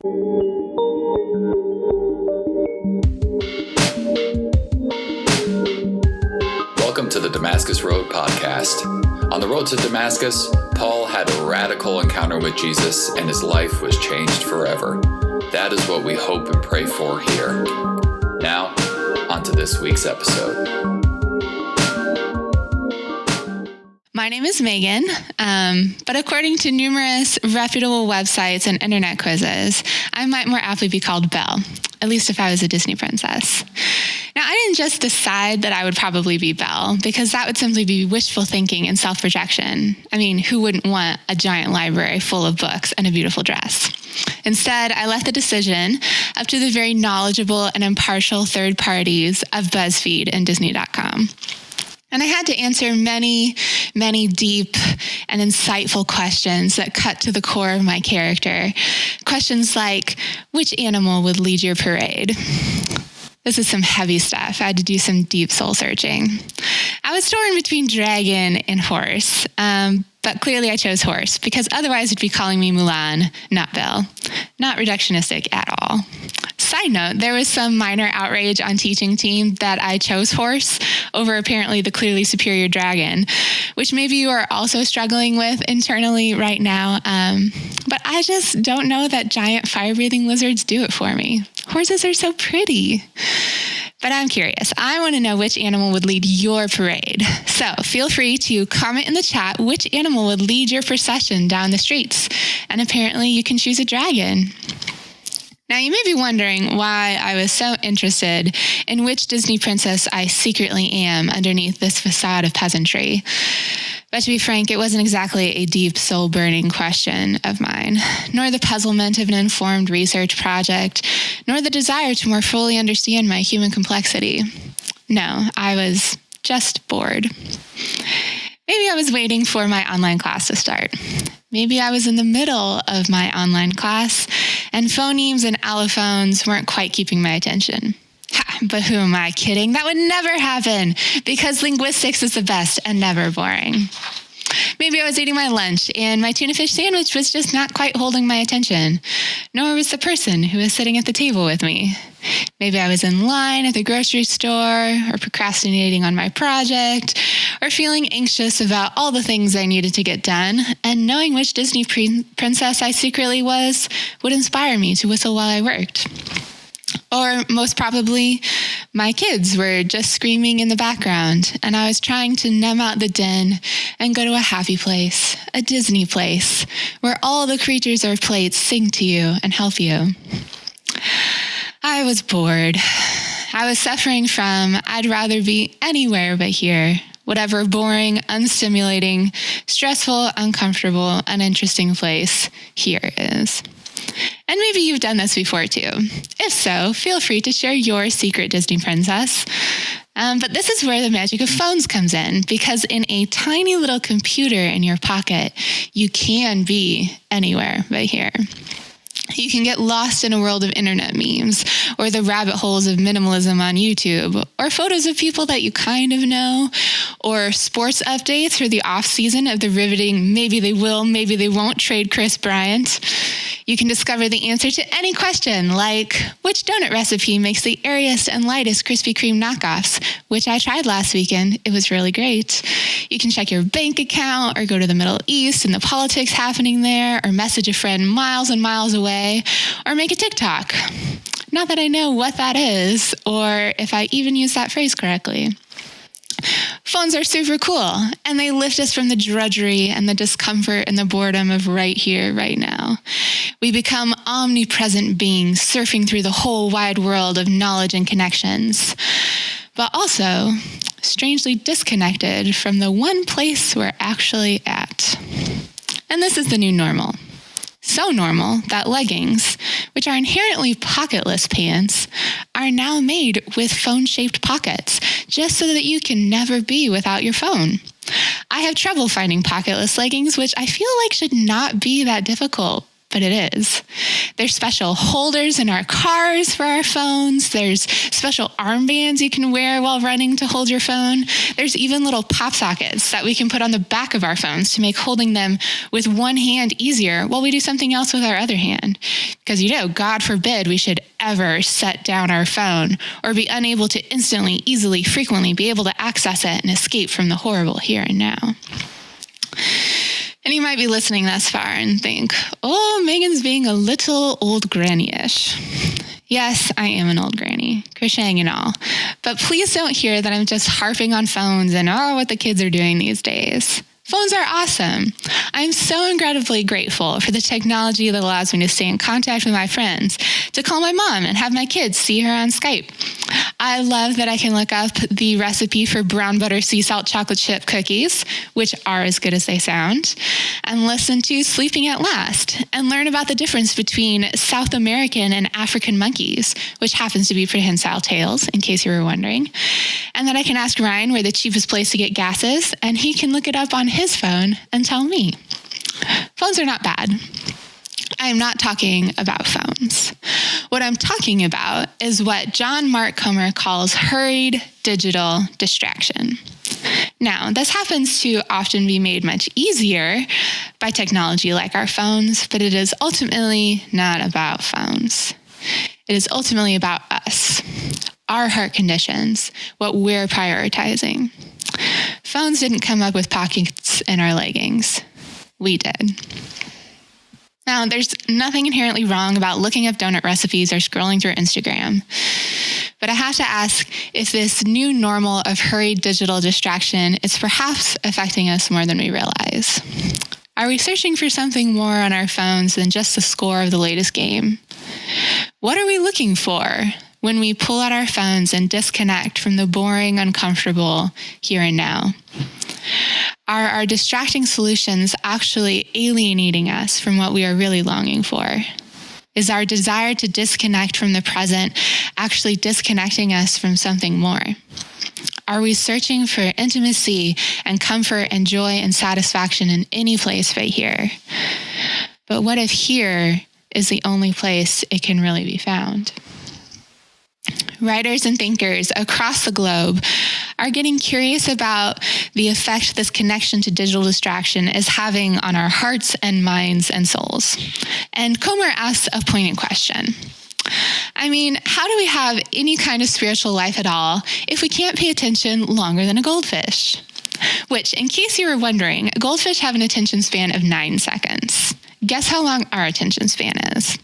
Welcome to the Damascus Road podcast. On the road to Damascus, Paul had a radical encounter with Jesus and his life was changed forever. That is what we hope and pray for here. Now, on to this week's episode. My name is Megan, but according to numerous reputable websites and internet quizzes, I might more aptly be called Belle, at least if I was a Disney princess. Now, I didn't just decide that I would probably be Belle, because that would simply be wishful thinking and self-projection. I mean, who wouldn't want a giant library full of books and a beautiful dress? Instead, I left the decision up to the very knowledgeable and impartial third parties of BuzzFeed and Disney.com. And I had to answer many, many deep and insightful questions that cut to the core of my character. Questions like, which animal would lead your parade? This is some heavy stuff. I had to do some deep soul searching. I was torn between dragon and horse, but clearly I chose horse because otherwise it'd be calling me Mulan, not Belle. Not reductionistic at all. Side note, there was some minor outrage on teaching team that I chose horse over apparently the clearly superior dragon, which maybe you are also struggling with internally right now. But I just don't know that giant fire-breathing lizards do it for me. Horses are so pretty. But I'm curious. I want to know which animal would lead your parade. So feel free to comment in the chat which animal would lead your procession down the streets. And apparently you can choose a dragon. Now, you may be wondering why I was so interested in which Disney princess I secretly am underneath this facade of peasantry. But to be frank, it wasn't exactly a deep, soul-burning question of mine, nor the puzzlement of an informed research project, nor the desire to more fully understand my human complexity. No, I was just bored. Maybe I was waiting for my online class to start. Maybe I was in the middle of my online class, and phonemes and allophones weren't quite keeping my attention. Ha, but who am I kidding? That would never happen, because linguistics is the best and never boring. Maybe I was eating my lunch, and my tuna fish sandwich was just not quite holding my attention, nor was the person who was sitting at the table with me. Maybe I was in line at the grocery store, or procrastinating on my project, or feeling anxious about all the things I needed to get done, and knowing which Disney princess I secretly was would inspire me to whistle while I worked. Or most probably, my kids were just screaming in the background, and I was trying to numb out the din and go to a happy place, a Disney place, where all the creatures or plates sing to you and help you. I was bored. I was suffering from I'd rather be anywhere but here, whatever boring, unstimulating, stressful, uncomfortable, uninteresting place here is. And maybe you've done this before too. If so, feel free to share your secret Disney princess. But this is where the magic of phones comes in, because in a tiny little computer in your pocket, you can be anywhere but here. You can get lost in a world of internet memes, or the rabbit holes of minimalism on YouTube, or photos of people that you kind of know, or sports updates for the off-season of the riveting maybe they will, maybe they won't trade Chris Bryant. You can discover the answer to any question, like which donut recipe makes the airiest and lightest Krispy Kreme knockoffs, which I tried last weekend. It was really great. You can check your bank account, or go to the Middle East and the politics happening there, or message a friend miles and miles away, or make a TikTok. Not that I know what that is, or if I even use that phrase correctly. Phones are super cool, and they lift us from the drudgery and the discomfort and the boredom of right here, right now. We become omnipresent beings surfing through the whole wide world of knowledge and connections, but also strangely disconnected from the one place we're actually at. And this is the new normal. So normal that leggings, which are inherently pocketless pants, are now made with phone-shaped pockets, just so that you can never be without your phone. I have trouble finding pocketless leggings, which I feel like should not be that difficult. but it is. There's special holders in our cars for our phones. There's special armbands you can wear while running to hold your phone. There's even little pop sockets that we can put on the back of our phones to make holding them with one hand easier while we do something else with our other hand. Because God forbid we should ever set down our phone or be unable to instantly, easily, frequently be able to access it and escape from the horrible here and now. And you might be listening thus far and think, oh, Megan's being a little old granny-ish. Yes, I am an old granny, crocheting and all. But please don't hear that I'm just harping on phones and what the kids are doing these days. Phones are awesome. I'm so incredibly grateful for the technology that allows me to stay in contact with my friends, to call my mom and have my kids see her on Skype. I love that I can look up the recipe for brown butter sea salt chocolate chip cookies, which are as good as they sound, and listen to Sleeping at Last, and learn about the difference between South American and African monkeys, which happens to be prehensile tails, in case you were wondering, and that I can ask Ryan where the cheapest place to get gas is, and he can look it up on his phone and tell me. Phones are not bad. I am not talking about phones. What I'm talking about is what John Mark Comer calls hurried digital distraction. Now, this happens to often be made much easier by technology like our phones, but it is ultimately not about phones. It is ultimately about us, our heart conditions, what we're prioritizing. Phones didn't come up with pockets in our leggings. We did. Now, there's nothing inherently wrong about looking up donut recipes or scrolling through Instagram. But I have to ask if this new normal of hurried digital distraction is perhaps affecting us more than we realize. Are we searching for something more on our phones than just the score of the latest game? What are we looking for when we pull out our phones and disconnect from the boring, uncomfortable here and now? Are our distracting solutions actually alienating us from what we are really longing for? Is our desire to disconnect from the present actually disconnecting us from something more? Are we searching for intimacy and comfort and joy and satisfaction in any place but here? But what if here is the only place it can really be found? Writers and thinkers across the globe are getting curious about the effect this connection to digital distraction is having on our hearts and minds and souls. And Comer asks a poignant question. I mean, how do we have any kind of spiritual life at all if we can't pay attention longer than a goldfish? Which, in case you were wondering, goldfish have an attention span of 9 seconds. Guess how long our attention span is?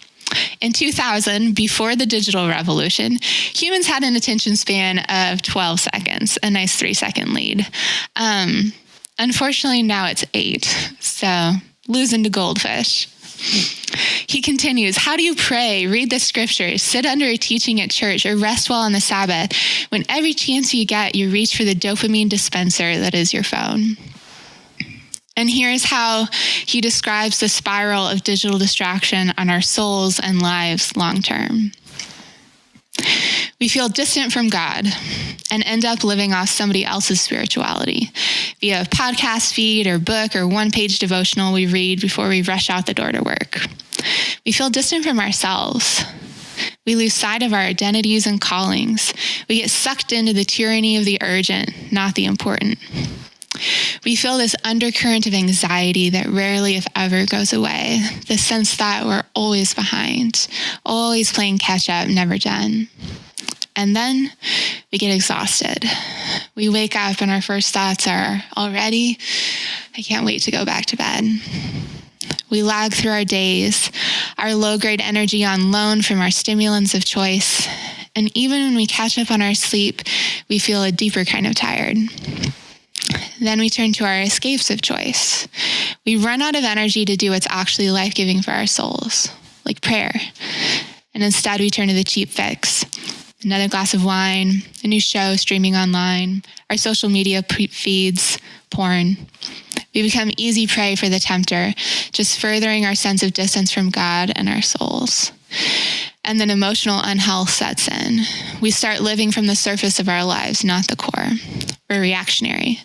In 2000, before the digital revolution, humans had an attention span of 12 seconds, a nice 3-second lead. Unfortunately, now it's 8, so losing to goldfish. He continues, how do you pray, read the scriptures, sit under a teaching at church, or rest well on the Sabbath when every chance you get, you reach for the dopamine dispenser that is your phone? And here's how he describes the spiral of digital distraction on our souls and lives long term. We feel distant from God and end up living off somebody else's spirituality via a podcast feed or book or one-page devotional we read before we rush out the door to work. We feel distant from ourselves. We lose sight of our identities and callings. We get sucked into the tyranny of the urgent, not the important. We feel this undercurrent of anxiety that rarely, if ever, goes away. The sense that we're always behind, always playing catch up, never done. And then we get exhausted. We wake up and our first thoughts are, already? I can't wait to go back to bed. We lag through our days, our low-grade energy on loan from our stimulants of choice. And even when we catch up on our sleep, we feel a deeper kind of tired. Then we turn to our escapes of choice. We run out of energy to do what's actually life-giving for our souls, like prayer. And instead we turn to the cheap fix. Another glass of wine, a new show streaming online, our social media feeds, porn. We become easy prey for the tempter, just furthering our sense of distance from God and our souls. And then emotional unhealth sets in. We start living from the surface of our lives, not the core. We're reactionary.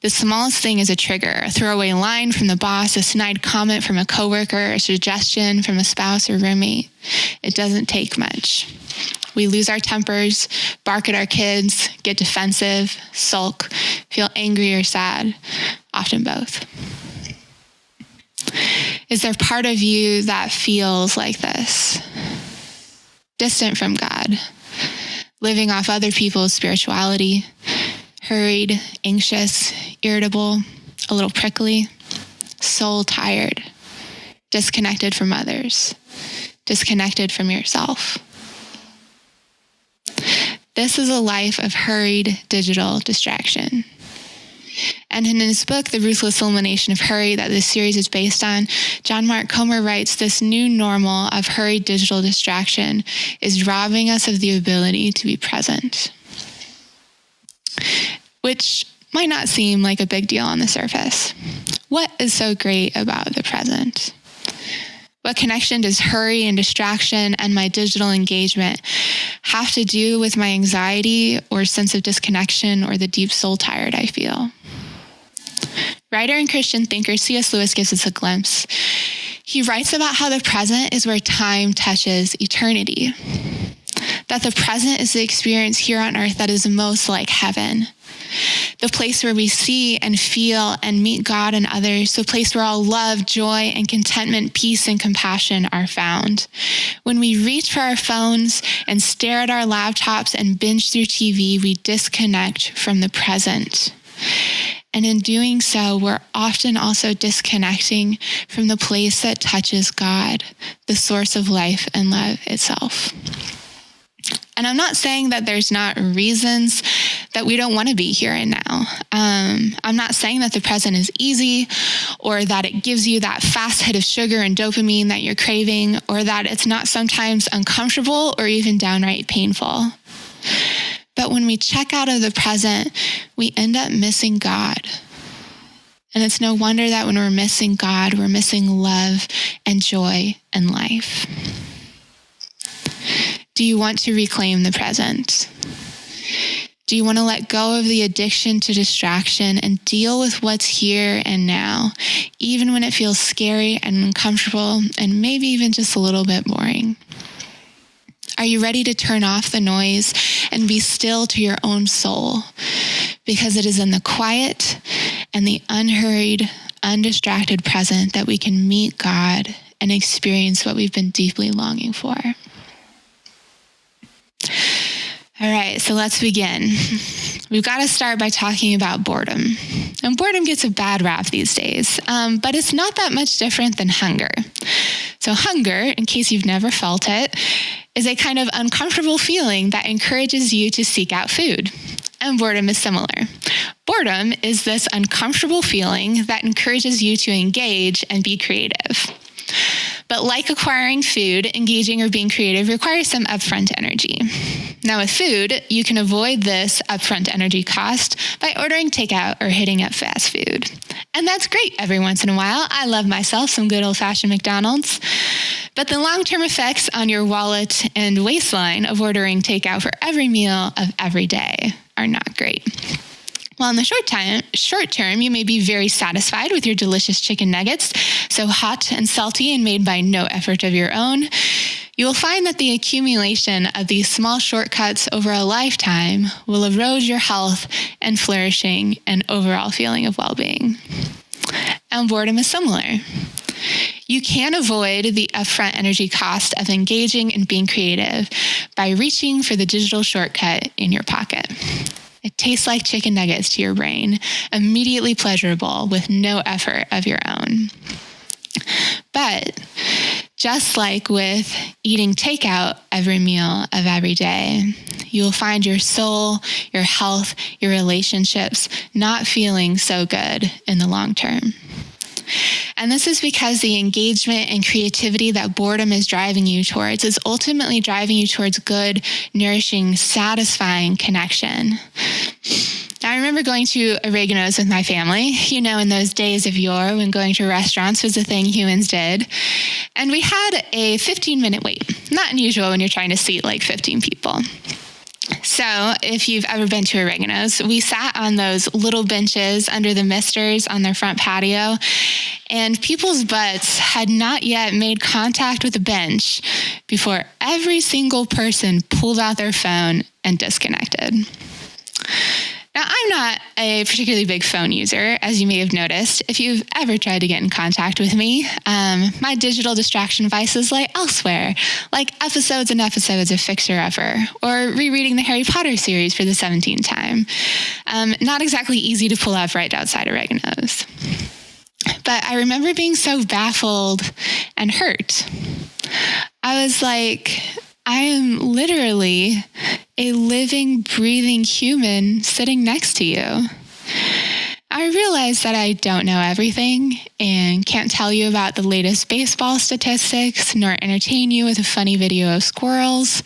The smallest thing is a trigger: a throwaway line from the boss, a snide comment from a coworker, a suggestion from a spouse or roommate. It doesn't take much. We lose our tempers, bark at our kids, get defensive, sulk, feel angry or sad, often both. Is there part of you that feels like this? Distant from God, living off other people's spirituality, hurried, anxious, irritable, a little prickly, soul tired, disconnected from others, disconnected from yourself. This is a life of hurried digital distraction. And in his book, The Ruthless Elimination of Hurry, that this series is based on, John Mark Comer writes, this new normal of hurried digital distraction is robbing us of the ability to be present. Which might not seem like a big deal on the surface. What is so great about the present? What connection does hurry and distraction and my digital engagement have to do with my anxiety or sense of disconnection or the deep soul tired I feel? Writer and Christian thinker C.S. Lewis gives us a glimpse. He writes about how the present is where time touches eternity. That the present is the experience here on earth that is most like heaven. The place where we see and feel and meet God and others, the place where all love, joy, and contentment, peace, and compassion are found. When we reach for our phones and stare at our laptops and binge through TV, we disconnect from the present. And in doing so, we're often also disconnecting from the place that touches God, the source of life and love itself. And I'm not saying that there's not reasons that we don't want to be here and now. I'm not saying that the present is easy or that it gives you that fast hit of sugar and dopamine that you're craving, or that it's not sometimes uncomfortable or even downright painful. But when we check out of the present, we end up missing God. And it's no wonder that when we're missing God, we're missing love and joy and life. Do you want to reclaim the present? Do you want to let go of the addiction to distraction and deal with what's here and now, even when it feels scary and uncomfortable and maybe even just a little bit boring? Are you ready to turn off the noise and be still to your own soul? Because it is in the quiet and the unhurried, undistracted present that we can meet God and experience what we've been deeply longing for. All right, so let's begin. We've got to start by talking about boredom. And boredom gets a bad rap these days, but it's not that much different than hunger. So hunger, in case you've never felt it, is a kind of uncomfortable feeling that encourages you to seek out food. And boredom is similar. Boredom is this uncomfortable feeling that encourages you to engage and be creative. But like acquiring food, engaging or being creative requires some upfront energy. Now with food, you can avoid this upfront energy cost by ordering takeout or hitting up fast food. And that's great every once in a while. I love myself some good old-fashioned McDonald's. But the long-term effects on your wallet and waistline of ordering takeout for every meal of every day are not great. Well, in the short term, you may be very satisfied with your delicious chicken nuggets, so hot and salty and made by no effort of your own. You will find that the accumulation of these small shortcuts over a lifetime will erode your health and flourishing and overall feeling of well-being. And boredom is similar. You can avoid the upfront energy cost of engaging and being creative by reaching for the digital shortcut in your pocket. It tastes like chicken nuggets to your brain, immediately pleasurable with no effort of your own. But just like with eating takeout every meal of every day, you will find your soul, your health, your relationships not feeling so good in the long term. And this is because the engagement and creativity that boredom is driving you towards is ultimately driving you towards good, nourishing, satisfying connection. Now, I remember going to oregano's with my family, in those days of yore when going to restaurants was a thing humans did. And we had a 15-minute wait. Not unusual when you're trying to seat like 15 people. So if you've ever been to Oregano's, we sat on those little benches under the misters on their front patio, and people's butts had not yet made contact with the bench before every single person pulled out their phone and disconnected. Now, I'm not a particularly big phone user, as you may have noticed. If you've ever tried to get in contact with me, my digital distraction devices lie elsewhere, like episodes and episodes of Fixer Upper, or rereading the Harry Potter series for the 17th time. Not exactly easy to pull up right outside Oregano's. But I remember being so baffled and hurt. I was like, I am literally a living, breathing human sitting next to you. I realize that I don't know everything and can't tell you about the latest baseball statistics nor entertain you with a funny video of squirrels.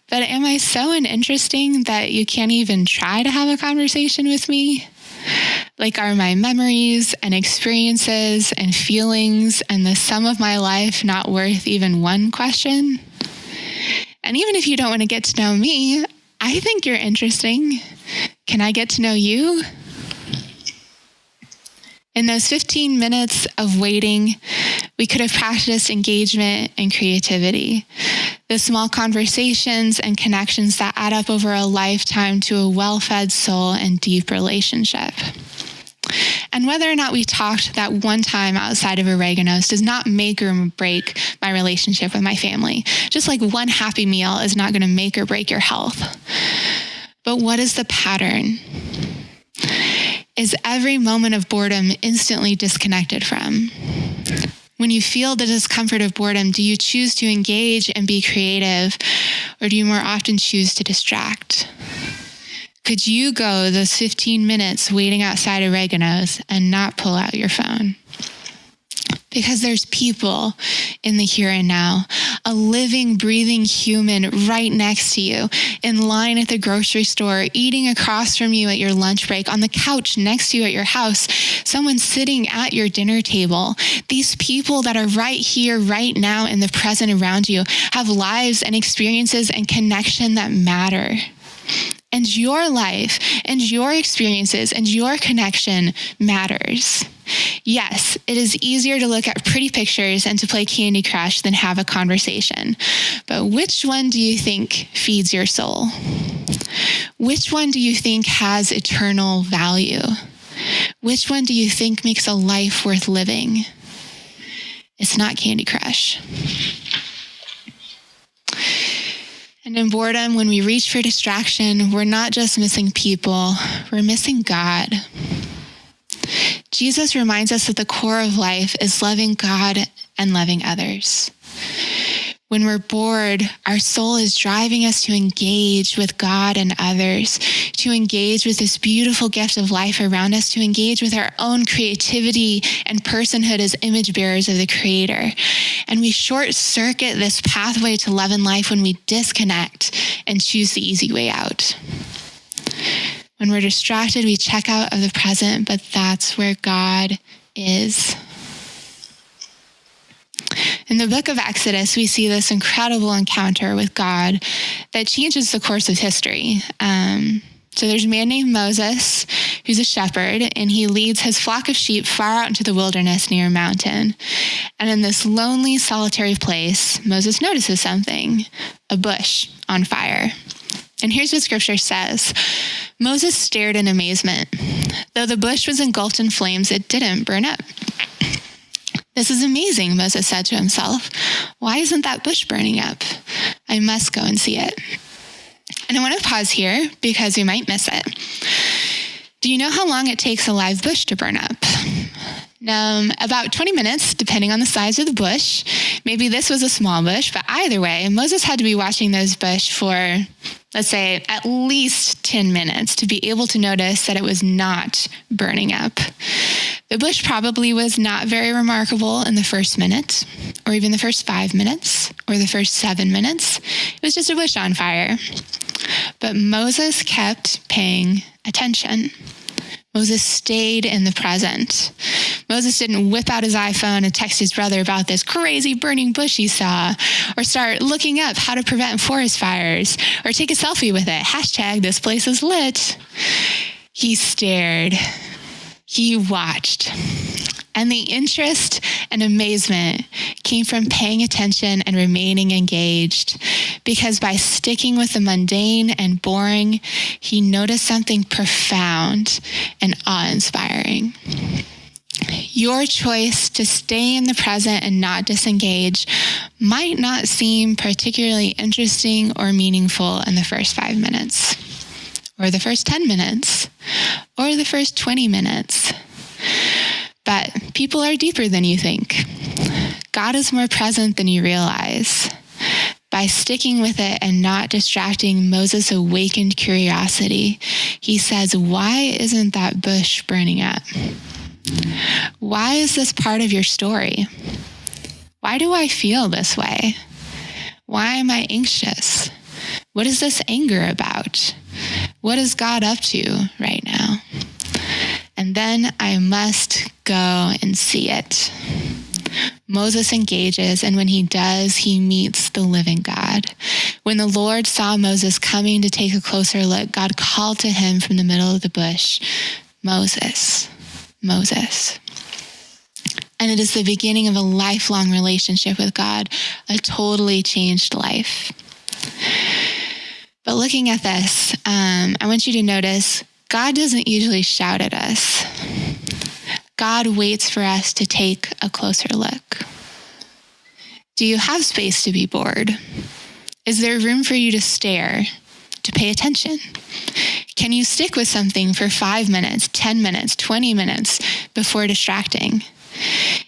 But am I so uninteresting that you can't even try to have a conversation with me? Like, are my memories and experiences and feelings and the sum of my life not worth even one question? And even if you don't want to get to know me, I think you're interesting. Can I get to know you? In those 15 minutes of waiting, we could have practiced engagement and creativity, the small conversations and connections that add up over a lifetime to a well-fed soul and deep relationship. And whether or not we talked that one time outside of Oregano's does not make or break my relationship with my family. Just like one happy meal is not going to make or break your health. But what is the pattern? Is every moment of boredom instantly disconnected from? When you feel the discomfort of boredom, do you choose to engage and be creative, or do you more often choose to distract? Could you go those 15 minutes waiting outside Oregano's and not pull out your phone? Because there's people in the here and now, a living, breathing human right next to you, in line at the grocery store, eating across from you at your lunch break, on the couch next to you at your house, someone sitting at your dinner table. These people that are right here, right now, in the present around you, have lives and experiences and connection that matter. And your life and your experiences and your connection matters. Yes, it is easier to look at pretty pictures and to play Candy Crush than have a conversation. But which one do you think feeds your soul? Which one do you think has eternal value? Which one do you think makes a life worth living? It's not Candy Crush. And in boredom, when we reach for distraction, we're not just missing people, we're missing God. Jesus reminds us that the core of life is loving God and loving others. When we're bored, our soul is driving us to engage with God and others, to engage with this beautiful gift of life around us, to engage with our own creativity and personhood as image bearers of the Creator. And we short circuit this pathway to love and life when we disconnect and choose the easy way out. When we're distracted, we check out of the present, but that's where God is. In the book of Exodus, we see this incredible encounter with God that changes the course of history. So there's a man named Moses who's a shepherd, and he leads his flock of sheep far out into the wilderness near a mountain. And in this lonely, solitary place, Moses notices something, a bush on fire. And here's what scripture says. Moses stared in amazement. Though the bush was engulfed in flames, it didn't burn up. This is amazing, Moses said to himself. Why isn't that bush burning up? I must go and see it. And I want to pause here because we might miss it. Do you know how long it takes a live bush to burn up? About 20 minutes, depending on the size of the bush. Maybe this was a small bush, but either way, Moses had to be watching those bush for, let's say, at least 10 minutes to be able to notice that it was not burning up. The bush probably was not very remarkable in the first minute, or even the first 5 minutes, or the first 7 minutes. It was just a bush on fire. But Moses kept paying attention. Moses stayed in the present. Moses didn't whip out his iPhone and text his brother about this crazy burning bush he saw, or start looking up how to prevent forest fires, or take a selfie with it. # this place is lit. He stared. He watched. And the interest and amazement came from paying attention and remaining engaged, because by sticking with the mundane and boring, he noticed something profound and awe-inspiring. Your choice to stay in the present and not disengage might not seem particularly interesting or meaningful in the first 5 minutes, or the first 10 minutes, or the first 20 minutes. But people are deeper than you think. God is more present than you realize. By sticking with it and not distracting Moses' awakened curiosity, he says, "Why isn't that bush burning up? Why is this part of your story? Why do I feel this way? Why am I anxious? What is this anger about? What is God up to right now? And then I must go and see it." Moses engages, and when he does, he meets the living God. When the Lord saw Moses coming to take a closer look, God called to him from the middle of the bush, "Moses, Moses." And it is the beginning of a lifelong relationship with God, a totally changed life. But looking at this, I want you to notice God doesn't usually shout at us. God waits for us to take a closer look. Do you have space to be bored? Is there room for you to stare, to pay attention? Can you stick with something for 5 minutes, 10 minutes, 20 minutes before distracting?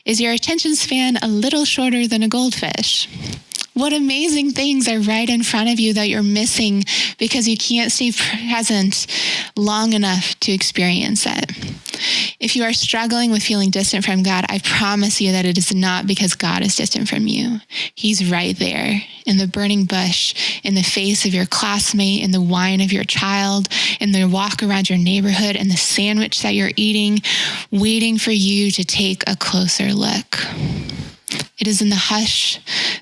Is your attention span a little shorter than a goldfish? What amazing things are right in front of you that you're missing because you can't stay present long enough to experience it? If you are struggling with feeling distant from God, I promise you that it is not because God is distant from you. He's right there in the burning bush, in the face of your classmate, in the whine of your child, in the walk around your neighborhood, in the sandwich that you're eating, waiting for you to take a closer look. It is in the hush,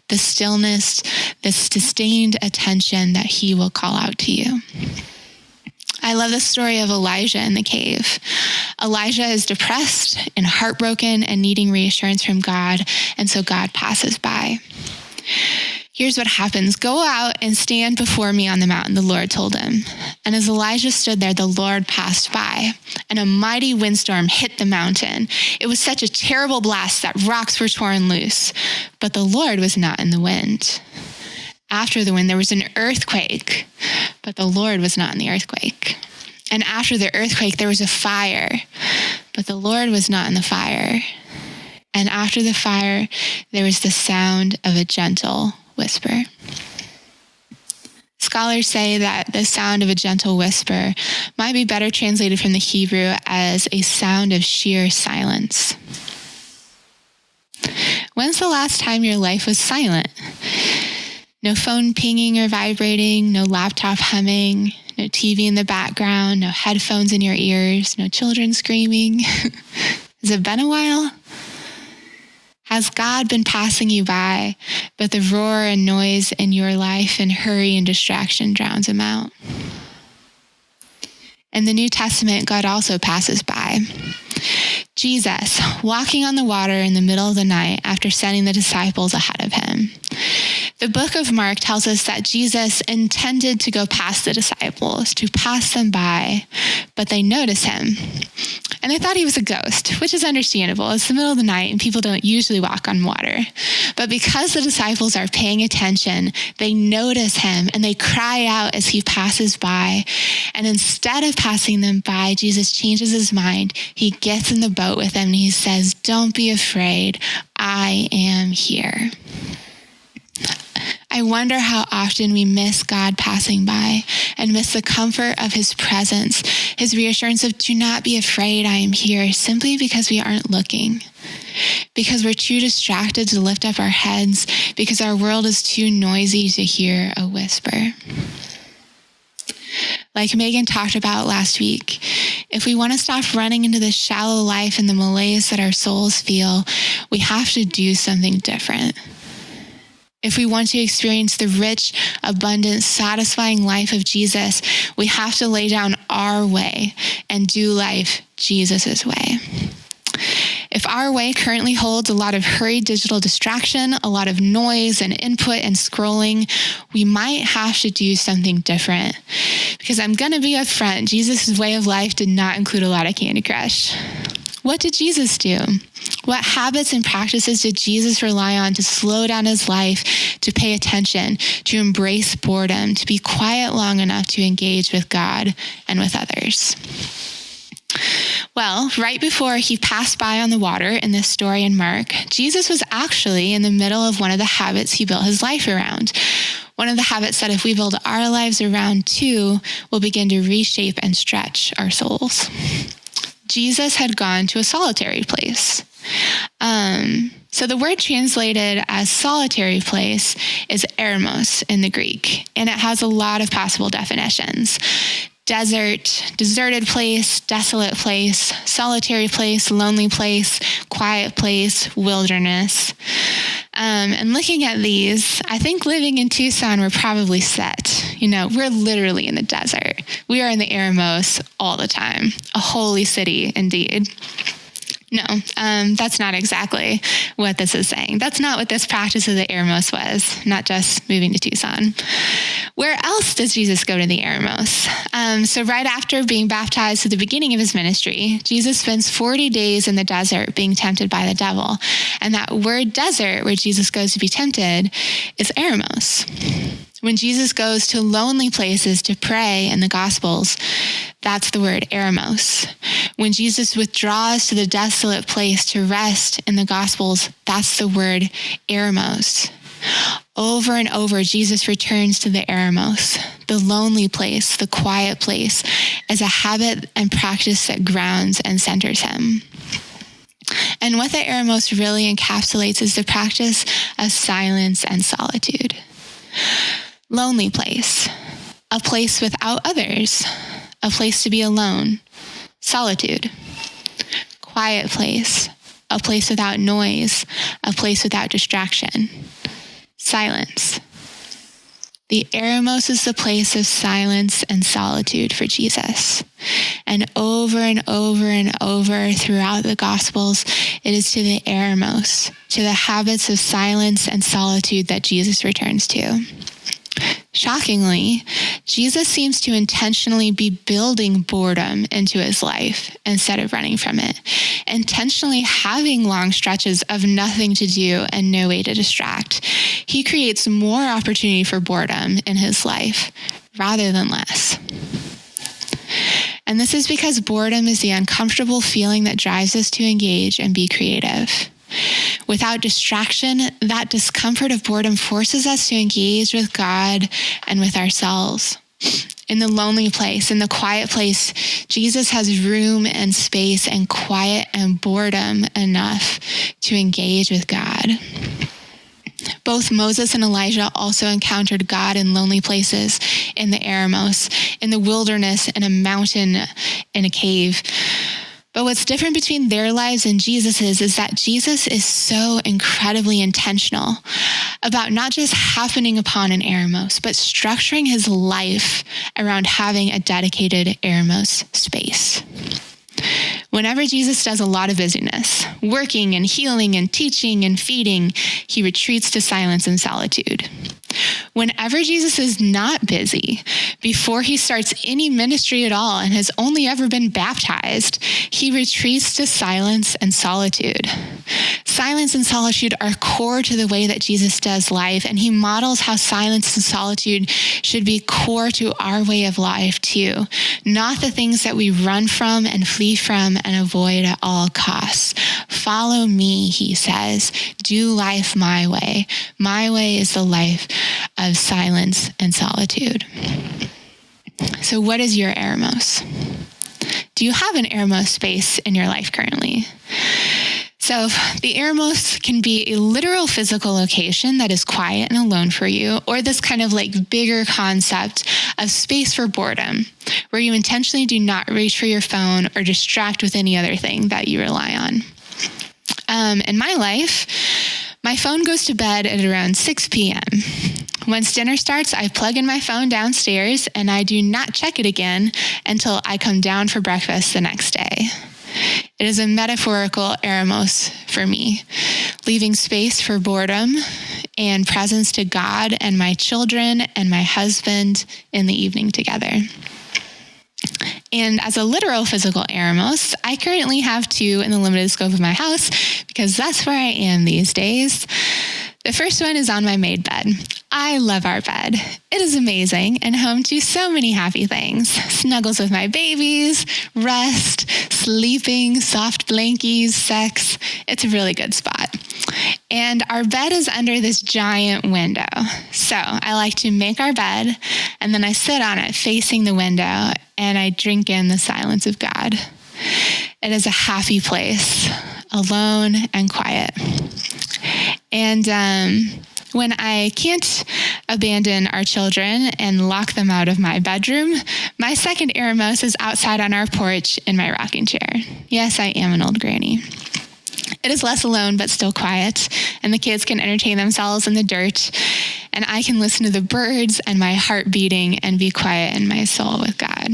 the stillness, the sustained attention that he will call out to you. I love the story of Elijah in the cave. Elijah is depressed and heartbroken and needing reassurance from God, and so God passes by. Here's what happens. "Go out and stand before me on the mountain," the Lord told him. And as Elijah stood there, the Lord passed by, and a mighty windstorm hit the mountain. It was such a terrible blast that rocks were torn loose, but the Lord was not in the wind. After the wind, there was an earthquake, but the Lord was not in the earthquake. And after the earthquake, there was a fire, but the Lord was not in the fire. And after the fire, there was the sound of a gentle whisper. Scholars say that the sound of a gentle whisper might be better translated from the Hebrew as a sound of sheer silence. When's the last time your life was silent? No phone pinging or vibrating, no laptop humming, no TV in the background, no headphones in your ears, no children screaming. Has it been a while? Has God been passing you by, but the roar and noise in your life and hurry and distraction drowns him out? In the New Testament, God also passes by. Jesus, walking on the water in the middle of the night after sending the disciples ahead of him. The book of Mark tells us that Jesus intended to go past the disciples, to pass them by, but they notice him. And they thought he was a ghost, which is understandable. It's the middle of the night and people don't usually walk on water. But because the disciples are paying attention, they notice him and they cry out as he passes by. And instead of passing them by, Jesus changes his mind. He gets in the boat with them and he says, "Don't be afraid. I am here." I wonder how often we miss God passing by and miss the comfort of his presence, his reassurance of "Do not be afraid, I am here," simply because we aren't looking, because we're too distracted to lift up our heads, because our world is too noisy to hear a whisper. Like Megan talked about last week, if we want to stop running into the shallow life and the malaise that our souls feel, we have to do something different. If we want to experience the rich, abundant, satisfying life of Jesus, we have to lay down our way and do life Jesus's way. If our way currently holds a lot of hurried digital distraction, a lot of noise and input and scrolling, we might have to do something different. Because I'm going to be upfront, Jesus' way of life did not include a lot of Candy Crush. What did Jesus do? What habits and practices did Jesus rely on to slow down his life, to pay attention, to embrace boredom, to be quiet long enough to engage with God and with others? Well, right before he passed by on the water in this story in Mark, Jesus was actually in the middle of one of the habits he built his life around. One of the habits that if we build our lives around too, will begin to reshape and stretch our souls. Jesus had gone to a solitary place. So the word translated as solitary place is eremos in the Greek, and it has a lot of possible definitions. Desert, deserted place, desolate place, solitary place, lonely place, quiet place, wilderness. And looking at these, I think living in Tucson, we're probably set. We're literally in the desert. We are in the eremos all the time. A holy city, indeed. No, that's not exactly what this is saying. That's not what this practice of the eremos was, not just moving to Tucson. Where else does Jesus go to the eremos? So right after being baptized at the beginning of his ministry, Jesus spends 40 days in the desert being tempted by the devil. And that word desert, where Jesus goes to be tempted, is eremos. When Jesus goes to lonely places to pray in the Gospels, that's the word eremos. When Jesus withdraws to the desolate place to rest in the Gospels, that's the word eremos. Over and over, Jesus returns to the eremos, the lonely place, the quiet place, as a habit and practice that grounds and centers him. And what the eremos really encapsulates is the practice of silence and solitude. Lonely place, a place without others, a place to be alone. Solitude, quiet place, a place without noise, a place without distraction. Silence. The eremos is the place of silence and solitude for Jesus. And over and over and over throughout the Gospels, it is to the eremos, to the habits of silence and solitude that Jesus returns to. Shockingly, Jesus seems to intentionally be building boredom into his life instead of running from it, intentionally having long stretches of nothing to do and no way to distract. He creates more opportunity for boredom in his life rather than less. And this is because boredom is the uncomfortable feeling that drives us to engage and be creative. Without distraction, that discomfort of boredom forces us to engage with God and with ourselves. In the lonely place, in the quiet place, Jesus has room and space and quiet and boredom enough to engage with God. Both Moses and Elijah also encountered God in lonely places, in the eremos, in the wilderness, in a mountain, in a cave. But what's different between their lives and Jesus's is that Jesus is so incredibly intentional about not just happening upon an eremos, but structuring his life around having a dedicated eremos space. Whenever Jesus does a lot of busyness, working and healing and teaching and feeding, he retreats to silence and solitude. Whenever Jesus is not busy, before he starts any ministry at all and has only ever been baptized, he retreats to silence and solitude. Silence and solitude are core to the way that Jesus does life, and he models how silence and solitude should be core to our way of life too, not the things that we run from and flee from and avoid at all costs. Follow me, he says. Do life my way. My way is the life of silence and solitude. So what is your eremos? Do you have an eremos space in your life currently? So the eremos can be a literal physical location that is quiet and alone for you, or this kind of like bigger concept of space for boredom, where you intentionally do not reach for your phone or distract with any other thing that you rely on. In my life, my phone goes to bed at around 6 p.m. Once dinner starts, I plug in my phone downstairs and I do not check it again until I come down for breakfast the next day. It is a metaphorical eremos for me, leaving space for boredom and presence to God and my children and my husband in the evening together. And as a literal physical eremos, I currently have 2 in the limited scope of my house because that's where I am these days. The first one is on my made bed. I love our bed. It is amazing and home to so many happy things. Snuggles with my babies, rest, sleeping, soft blankies, sex. It's a really good spot. And our bed is under this giant window. So I like to make our bed and then I sit on it facing the window and I drink in the silence of God. It is a happy place, alone and quiet. And when I can't abandon our children and lock them out of my bedroom, my second eremos is outside on our porch in my rocking chair. Yes, I am an old granny. It is less alone, but still quiet, and the kids can entertain themselves in the dirt, and I can listen to the birds and my heart beating and be quiet in my soul with God.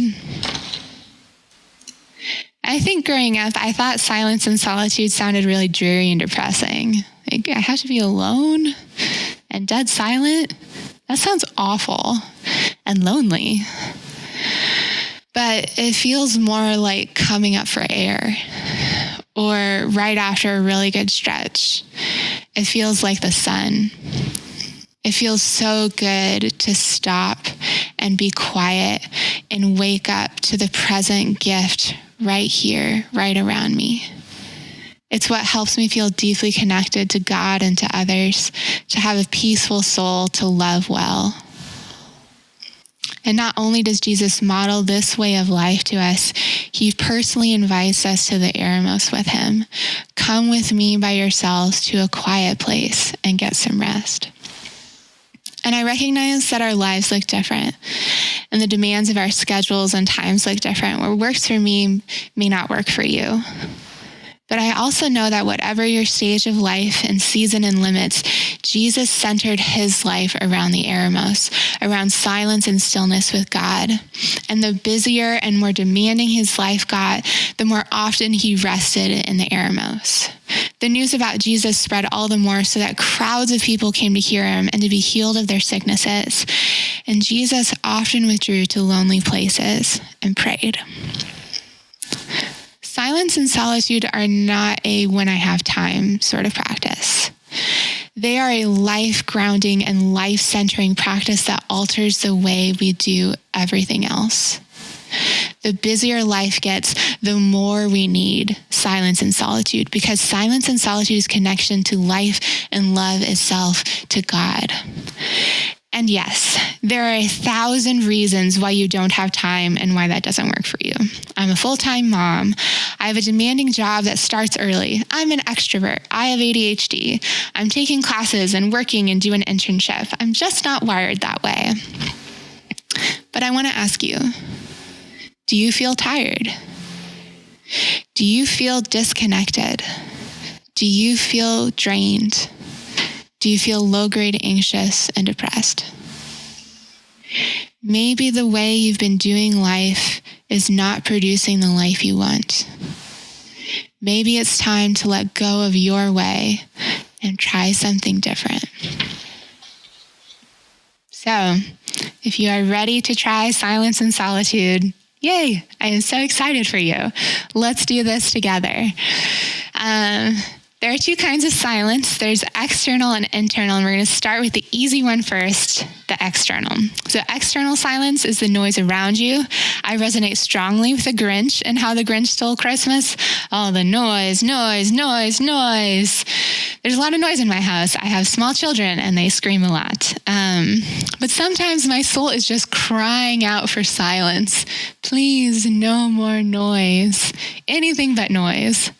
I think growing up, I thought silence and solitude sounded really dreary and depressing. Like, I have to be alone and dead silent? That sounds awful and lonely. But it feels more like coming up for air or right after a really good stretch. It feels like the sun. It feels so good to stop and be quiet and wake up to the present gift right here, right around me. It's what helps me feel deeply connected to God and to others, to have a peaceful soul, to love well. And not only does Jesus model this way of life to us, he personally invites us to the eremos with him. Come with me by yourselves to a quiet place and get some rest. And I recognize that our lives look different, and the demands of our schedules and times look different. What works for me may not work for you. But I also know that whatever your stage of life and season and limits, Jesus centered his life around the eremos, around silence and stillness with God. And the busier and more demanding his life got, the more often he rested in the eremos. The news about Jesus spread all the more so that crowds of people came to hear him and to be healed of their sicknesses. And Jesus often withdrew to lonely places and prayed. Silence and solitude are not a when I have time sort of practice. They are a life-grounding and life-centering practice that alters the way we do everything else. The busier life gets, the more we need silence and solitude, because silence and solitude is connection to life and love itself, to God. And yes, there are 1,000 reasons why you don't have time and why that doesn't work for you. I'm a full-time mom. I have a demanding job that starts early. I'm an extrovert. I have ADHD. I'm taking classes and working and doing an internship. I'm just not wired that way. But I want to ask you, do you feel tired? Do you feel disconnected? Do you feel drained? Do you feel low-grade anxious and depressed? Maybe the way you've been doing life is not producing the life you want. Maybe it's time to let go of your way and try something different. So, if you are ready to try silence and solitude, yay, I am so excited for you. Let's do this together. There are 2 kinds of silence. There's external and internal, and we're going to start with the easy one first, the external. So external silence is the noise around you. I resonate strongly with the Grinch and how the Grinch stole Christmas. Oh, the noise, noise, noise, noise. There's a lot of noise in my house. I have small children, and they scream a lot. But sometimes my soul is just crying out for silence. Please, no more noise. Anything but noise.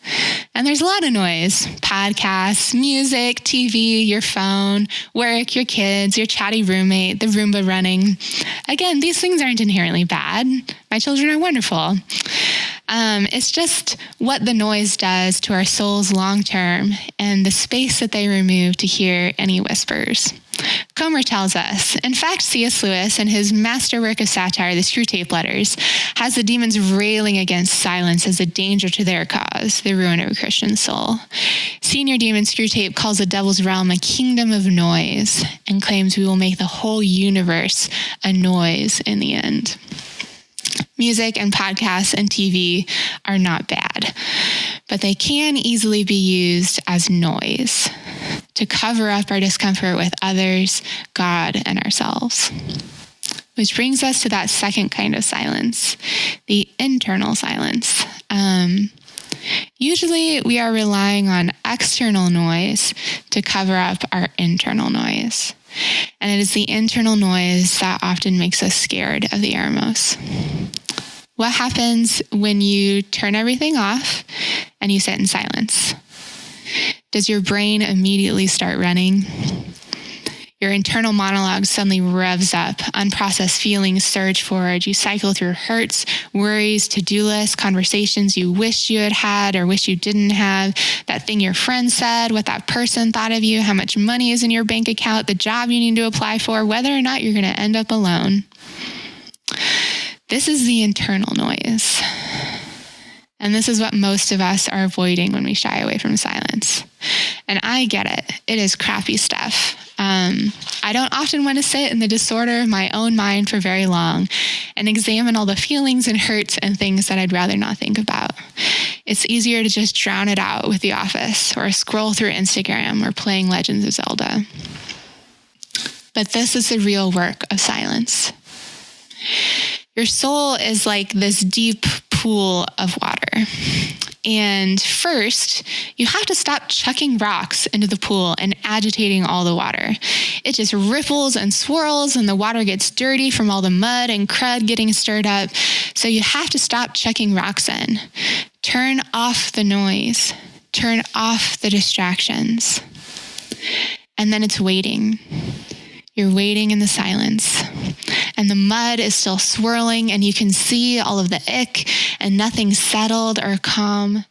And there's a lot of noise. Podcasts, music, TV, your phone, work, your kids, your chatty roommate, the Roomba running. Again, these things aren't inherently bad. My children are wonderful. It's just what the noise does to our souls long-term and the space that they remove to hear any whispers. Comer tells us, in fact, C.S. Lewis, in his masterwork of satire, The Screwtape Letters, has the demons railing against silence as a danger to their cause, the ruin of a Christian soul. Senior demon Screwtape calls the devil's realm a kingdom of noise and claims we will make the whole universe a noise in the end. Music and podcasts and TV are not bad, but they can easily be used as noise to cover up our discomfort with others, God, and ourselves. Which brings us to that second kind of silence, the internal silence. Usually we are relying on external noise to cover up our internal noise. And it is the internal noise that often makes us scared of the uttermost. What happens when you turn everything off and you sit in silence? Does your brain immediately start running? Your internal monologue suddenly revs up. Unprocessed feelings surge forward. You cycle through hurts, worries, to-do lists, conversations you wished you had had or wish you didn't have, that thing your friend said, what that person thought of you, how much money is in your bank account, the job you need to apply for, whether or not you're going to end up alone. This is the internal noise. And this is what most of us are avoiding when we shy away from silence. And I get it. It is crappy stuff. I don't often want to sit in the disorder of my own mind for very long and examine all the feelings and hurts and things that I'd rather not think about. It's easier to just drown it out with The Office or scroll through Instagram or playing Legends of Zelda. But this is the real work of silence. Your soul is like this deep pool of water. And first, you have to stop chucking rocks into the pool and agitating all the water. It just ripples and swirls and the water gets dirty from all the mud and crud getting stirred up. So you have to stop chucking rocks in. Turn off the noise. Turn off the distractions. And then it's waiting. You're waiting in the silence. And the mud is still swirling and you can see all of the ick and nothing's settled or calm.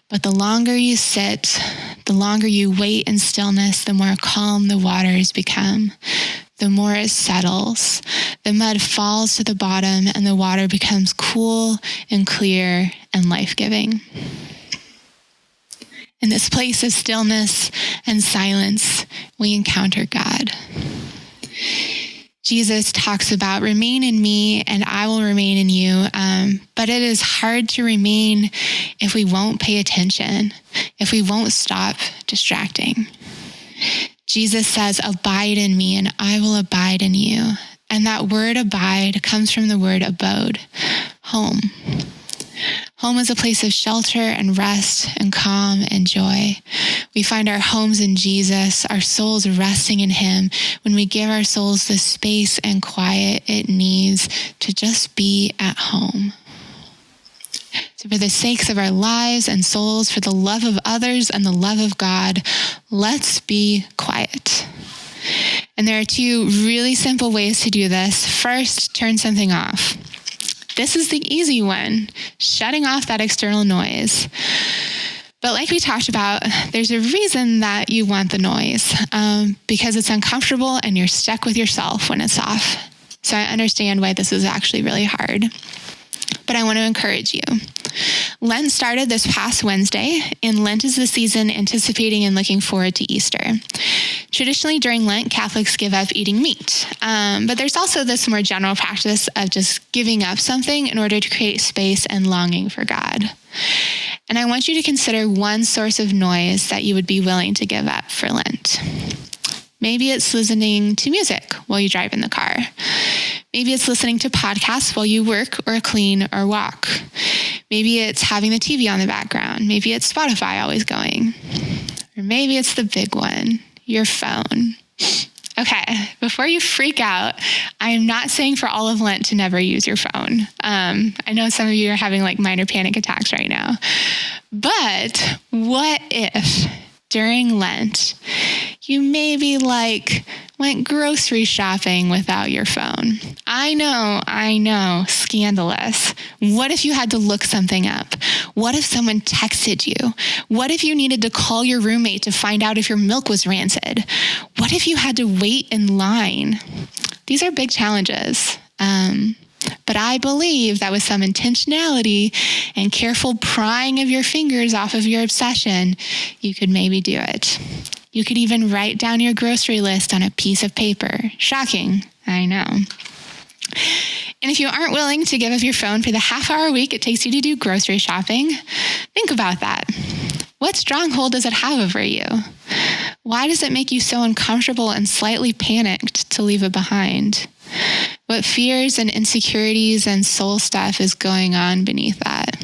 But the longer you sit, the longer you wait in stillness, the more calm the waters become. The more it settles. The mud falls to the bottom and the water becomes cool and clear and life-giving. In this place of stillness and silence, we encounter God. Jesus talks about remain in me and I will remain in you. But it is hard to remain if we won't pay attention, if we won't stop distracting. Jesus says, abide in me and I will abide in you. And that word abide comes from the word abode, home. Home is a place of shelter and rest and calm and joy. We find our homes in Jesus, our souls resting in him, when we give our souls the space and quiet it needs to just be at home. So for the sakes of our lives and souls, for the love of others and the love of God, let's be quiet. And there are two really simple ways to do this. First, turn something off. This is the easy one, shutting off that external noise. But like we talked about, there's a reason that you want the noise, because it's uncomfortable and you're stuck with yourself when it's off. So I understand why this is actually really hard. But I want to encourage you. Lent started this past Wednesday, and Lent is the season anticipating and looking forward to Easter. Traditionally, during Lent, Catholics give up eating meat. But there's also this more general practice of just giving up something in order to create space and longing for God. And I want you to consider one source of noise that you would be willing to give up for Lent. Maybe it's listening to music while you drive in the car. Maybe it's listening to podcasts while you work or clean or walk. Maybe it's having the TV on the background. Maybe it's Spotify always going. Or maybe it's the big one, your phone. Okay, before you freak out, I am not saying for all of Lent to never use your phone. I know some of you are having like minor panic attacks right now. But what if during Lent, you maybe went grocery shopping without your phone? I know, scandalous. What if you had to look something up? What if someone texted you? What if you needed to call your roommate to find out if your milk was rancid? What if you had to wait in line? These are big challenges. But I believe that with some intentionality and careful prying of your fingers off of your obsession, you could maybe do it. You could even write down your grocery list on a piece of paper. Shocking, I know. And if you aren't willing to give up your phone for the half hour a week it takes you to do grocery shopping, think about that. What stronghold does it have over you? Why does it make you so uncomfortable and slightly panicked to leave it behind? What fears and insecurities and soul stuff is going on beneath that?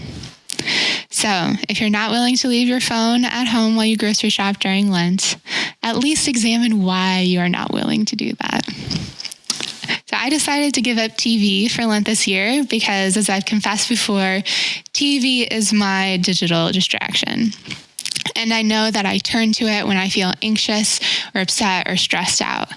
So, if you're not willing to leave your phone at home while you grocery shop during Lent, at least examine why you are not willing to do that. So I decided to give up TV for Lent this year because, as I've confessed before, TV is my digital distraction. And I know that I turn to it when I feel anxious or upset or stressed out.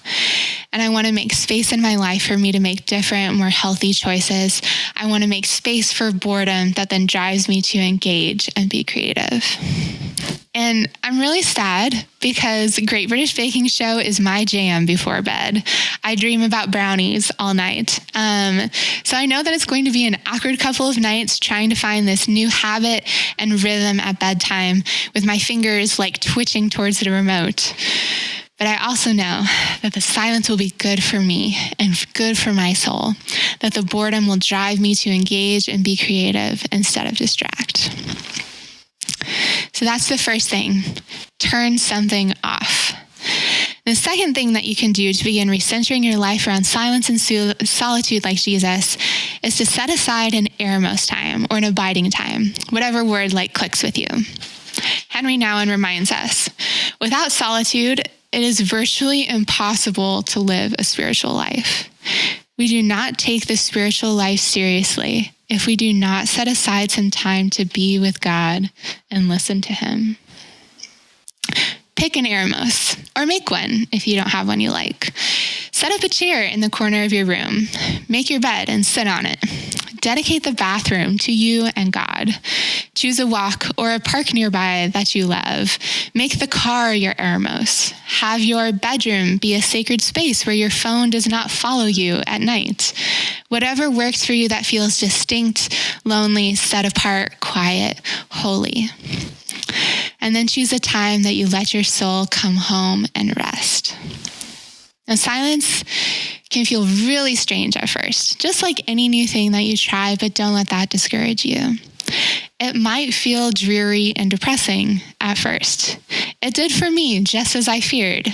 And I want to make space in my life for me to make different, more healthy choices. I want to make space for boredom that then drives me to engage and be creative. And I'm really sad because Great British Baking Show is my jam before bed. I dream about brownies all night. So I know that it's going to be an awkward couple of nights trying to find this new habit and rhythm at bedtime with my fingers like twitching towards the remote. But I also know that the silence will be good for me and good for my soul, that the boredom will drive me to engage and be creative instead of distract. So that's the first thing. Turn something off. The second thing that you can do to begin recentering your life around silence and solitude like Jesus is to set aside an eremos time or an abiding time, whatever word clicks with you. Henry Nouwen reminds us, without solitude, it is virtually impossible to live a spiritual life. We do not take the spiritual life seriously if we do not set aside some time to be with God and listen to Him. Pick an eremos, or make one if you don't have one you like. Set up a chair in the corner of your room. Make your bed and sit on it. Dedicate the bathroom to you and God. Choose a walk or a park nearby that you love. Make the car your eremos. Have your bedroom be a sacred space where your phone does not follow you at night. Whatever works for you that feels distinct, lonely, set apart, quiet, holy. And then choose a time that you let your soul come home and rest. Now, silence can feel really strange at first, just like any new thing that you try, but don't let that discourage you. It might feel dreary and depressing at first. It did for me, just as I feared.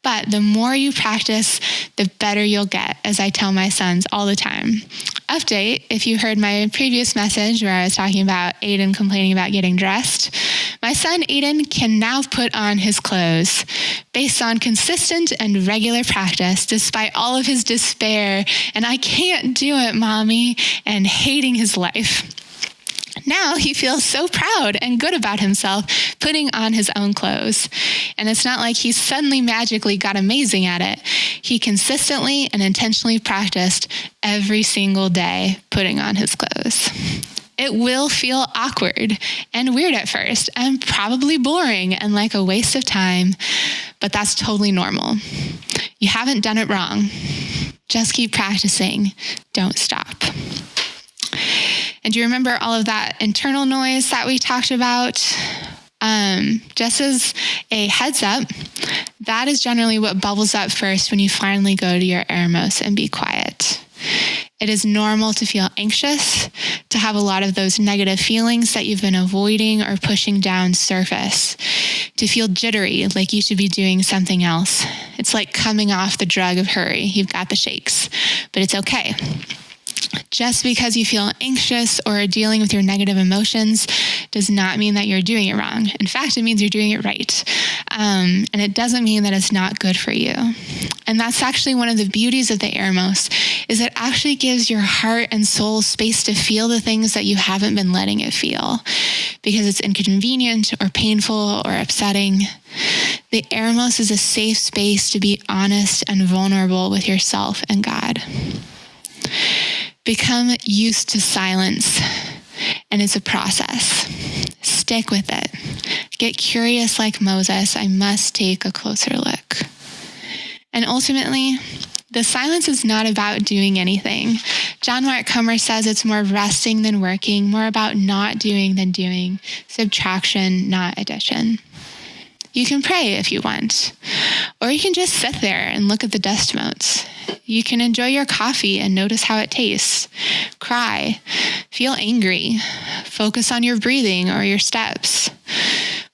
But the more you practice, the better you'll get, as I tell my sons all the time. Update, if you heard my previous message where I was talking about Aiden complaining about getting dressed, my son Aiden can now put on his clothes based on consistent and regular practice, despite all of his despair and "I can't do it, Mommy," and hating his life. Now he feels so proud and good about himself putting on his own clothes. And it's not like he suddenly magically got amazing at it. He consistently and intentionally practiced every single day putting on his clothes. It will feel awkward and weird at first and probably boring and like a waste of time, but that's totally normal. You haven't done it wrong. Just keep practicing. Don't stop. And do you remember all of that internal noise that we talked about? Just as a heads up, that is generally what bubbles up first when you finally go to your eremos and be quiet. It is normal to feel anxious, to have a lot of those negative feelings that you've been avoiding or pushing down surface, to feel jittery, like you should be doing something else. It's like coming off the drug of hurry. You've got the shakes, but it's okay. Just because you feel anxious or are dealing with your negative emotions does not mean that you're doing it wrong. In fact, it means you're doing it right. And it doesn't mean that it's not good for you. And that's actually one of the beauties of the Eremos, is it actually gives your heart and soul space to feel the things that you haven't been letting it feel because it's inconvenient or painful or upsetting. The Eremos is a safe space to be honest and vulnerable with yourself and God. Become used to silence, and it's a process. Stick with it. Get curious like Moses. I must take a closer look. And ultimately, the silence is not about doing anything. John Mark Comer says it's more resting than working, more about not doing than doing, subtraction, not addition. You can pray if you want, or you can just sit there and look at the dust motes. You can enjoy your coffee and notice how it tastes. Cry, feel angry, focus on your breathing or your steps.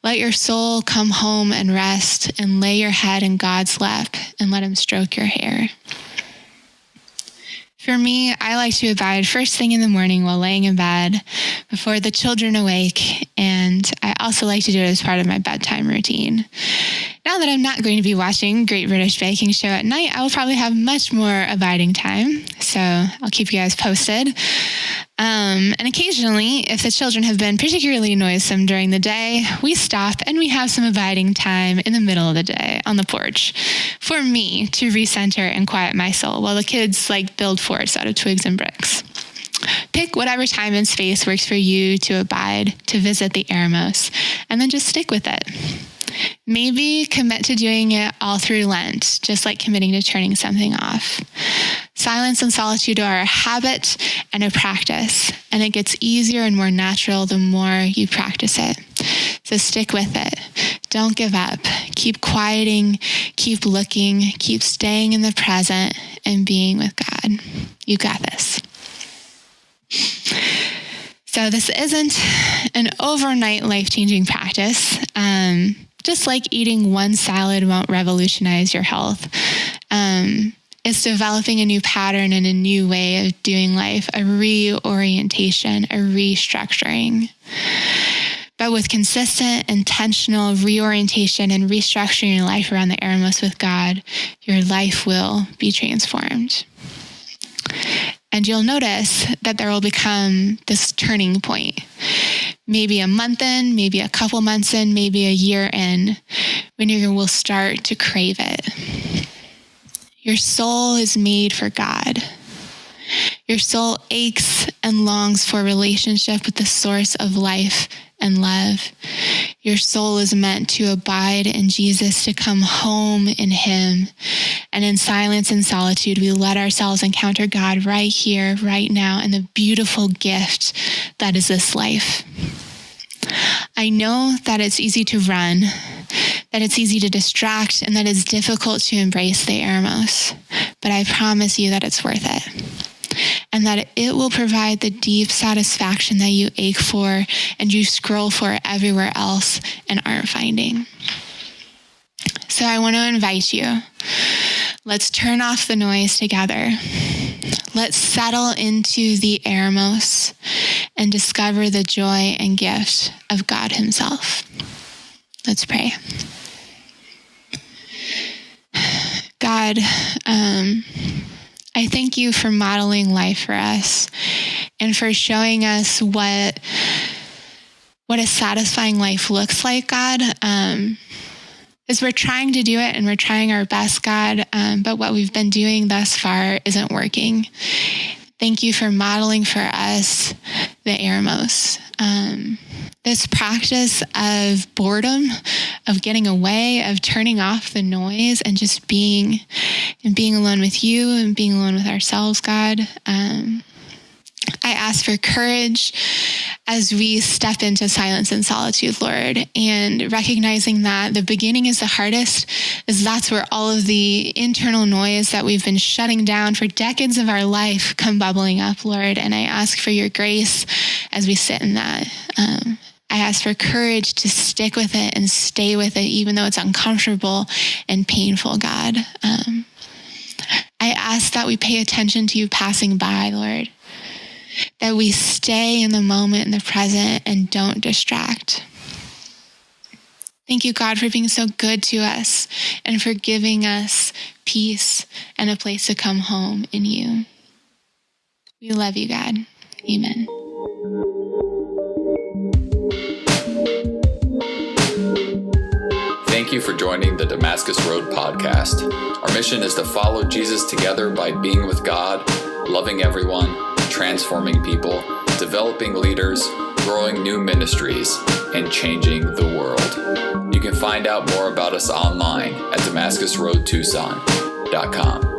Let your soul come home and rest and lay your head in God's lap and let him stroke your hair. For me, I like to abide first thing in the morning while laying in bed before the children awake, and I also like to do it as part of my bedtime routine. Now that I'm not going to be watching Great British Baking Show at night, I will probably have much more abiding time, so I'll keep you guys posted. And occasionally, if the children have been particularly noisome during the day, we stop and we have some abiding time in the middle of the day on the porch for me to recenter and quiet my soul while the kids build forts out of twigs and bricks. Pick whatever time and space works for you to abide, to visit the Eremos, and then just stick with it. Maybe commit to doing it all through Lent, just like committing to turning something off. Silence and solitude are a habit and a practice, and it gets easier and more natural the more you practice it. So stick with it. Don't give up. Keep quieting, keep looking, keep staying in the present and being with God. You got this. So this isn't an overnight life-changing practice. Just like eating one salad won't revolutionize your health. It's developing a new pattern and a new way of doing life, a reorientation, a restructuring. But with consistent, intentional reorientation and restructuring your life around the Eremos with God, your life will be transformed. And you'll notice that there will become this turning point. Maybe a month in, maybe a couple months in, maybe a year in, when you will start to crave it. Your soul is made for God. Your soul aches and longs for relationship with the source of life and love. Your soul is meant to abide in Jesus, to come home in him. And in silence and solitude, we let ourselves encounter God right here, right now, and the beautiful gift that is this life. I know that it's easy to run, that it's easy to distract, and that it's difficult to embrace the Eremos. But I promise you that it's worth it. And that it will provide the deep satisfaction that you ache for and you scroll for everywhere else and aren't finding. So I want to invite you. Let's turn off the noise together. Let's settle into the Eremos and discover the joy and gift of God himself. Let's pray. God, I thank you for modeling life for us and for showing us what a satisfying life looks like, God. As we're trying to do it and we're trying our best, God, but what we've been doing thus far isn't working. Thank you for modeling for us the Eremos. This practice of boredom, of getting away, of turning off the noise and just being alone with you and being alone with ourselves, God. I ask for courage as we step into silence and solitude, Lord, and recognizing that the beginning is the hardest, is that's where all of the internal noise that we've been shutting down for decades of our life come bubbling up, Lord. And I ask for your grace as we sit in that. I ask for courage to stick with it and stay with it, even though it's uncomfortable and painful, God. I ask that we pay attention to you passing by, Lord. that we stay in the moment, in the present, and don't distract. Thank you, God, for being so good to us and for giving us peace and a place to come home in you. We love you, God. Amen. Thank you for joining the Damascus Road podcast. Our mission is to follow Jesus together by being with God, loving everyone, transforming people, developing leaders, growing new ministries, and changing the world. You can find out more about us online at DamascusRoadTucson.com.